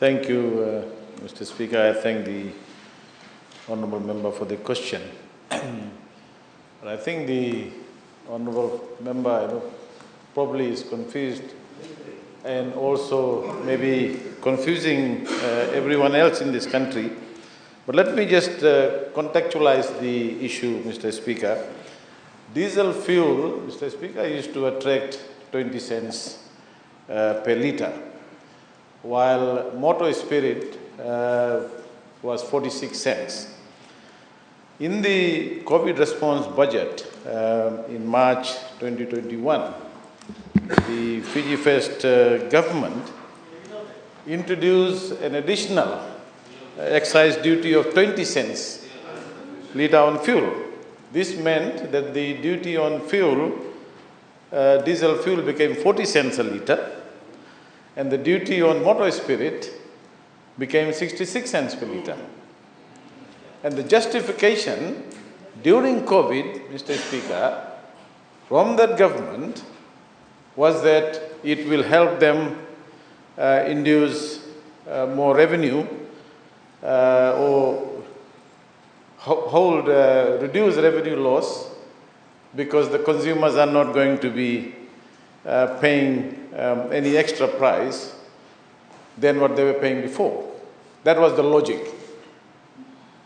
Thank you, Mr. Speaker. I thank the Honourable Member for the question. But I think the Honourable Member probably is confused and also maybe confusing everyone else in this country. But let me just contextualize the issue, Mr. Speaker. Diesel fuel, Mr. Speaker, used to attract 20 cents per litre, while motor spirit was 46 cents. In the COVID response budget in March 2021, the Fiji First government introduced an additional excise duty of 20 cents litre on fuel. This meant that the duty on fuel, diesel fuel, became 40 cents a litre, and the duty on motor spirit became 66 cents per litre. And the justification during COVID, Mr. Speaker, from that government was that it will help them induce more revenue or reduce revenue loss, because the consumers are not going to be paying any extra price than what they were paying before. That was the logic.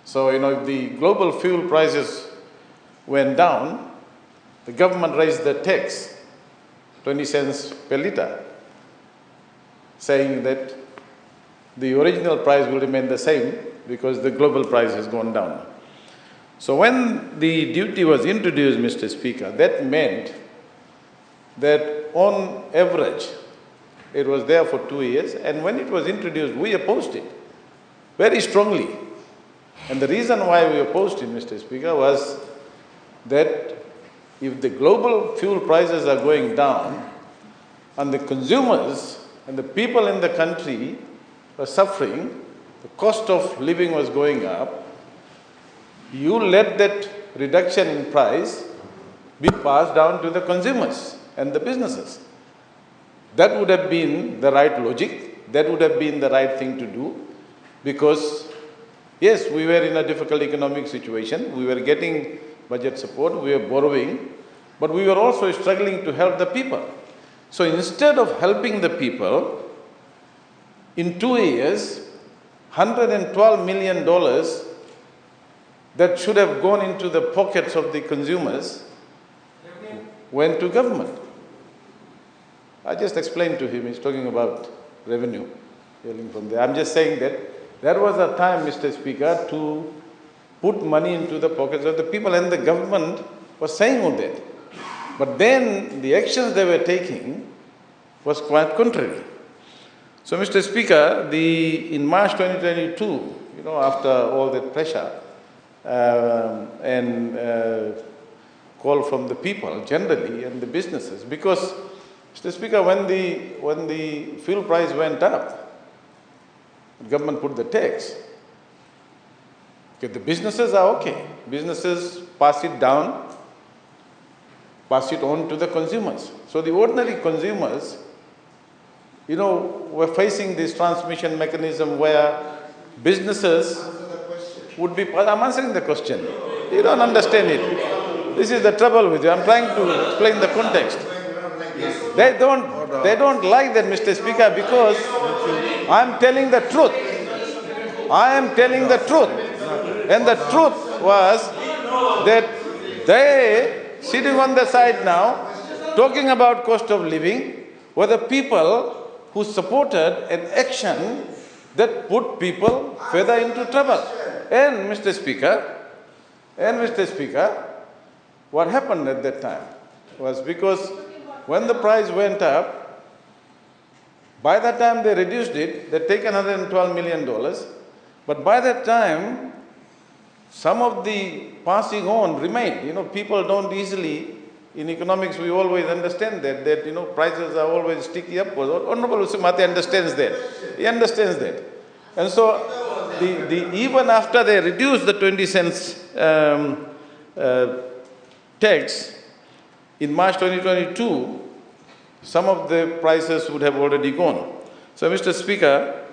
So, if the global fuel prices went down, the government raised the tax 20 cents per litre, saying that the original price will remain the same because the global price has gone down. So when the duty was introduced, Mr. Speaker, that meant that on average, it was there for 2 years, and when it was introduced, we opposed it very strongly. And the reason why we opposed it, Mr. Speaker, was that if the global fuel prices are going down and the consumers and the people in the country are suffering, the cost of living was going up, you let that reduction in price be passed down to the consumers and the businesses. That would have been the right logic, that would have been the right thing to do, because yes, we were in a difficult economic situation, we were getting budget support, we were borrowing, but we were also struggling to help the people. So instead of helping the people, in 2 years, $112 million that should have gone into the pockets of the consumers went to government. I just explained to him, he's talking about revenue, hailing from there. I'm just saying that there was a time, Mr. Speaker, to put money into the pockets of the people, and the government was saying all that. But then the actions they were taking was quite contrary. So, Mr. Speaker, in March 2022, after all that pressure and call from the people generally and the businesses, because, Mr. Speaker, when the fuel price went up, the government put the tax. Okay, the businesses are okay. Businesses pass it down, pass it on to the consumers. So the ordinary consumers, were facing this transmission mechanism where businesses would be... I'm answering the question. You don't understand it. This is the trouble with you. I'm trying to explain the context. They don't like that, Mr. Speaker, because I'm telling the truth. I am telling the truth. And the truth was that they, sitting on the side now, talking about cost of living, were the people who supported an action that put people further into trouble. And Mr. Speaker, what happened at that time was, because when the price went up, by that time they reduced it, they'd taken $112 million, but by that time, some of the passing on remained. People don't easily, in economics we always understand that prices are always sticky upwards. Honorable Usumati understands that. He understands that. And so, even after they reduced the 20 cents tax, in March 2022, some of the prices would have already gone. So, Mr. Speaker,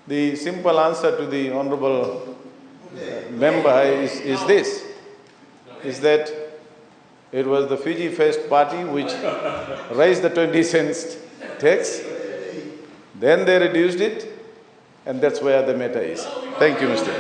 The simple answer to the honorable member is this, is that it was the Fiji First Party which raised the 20 cents tax, then they reduced it, and that's where the matter is. Thank you, Mr.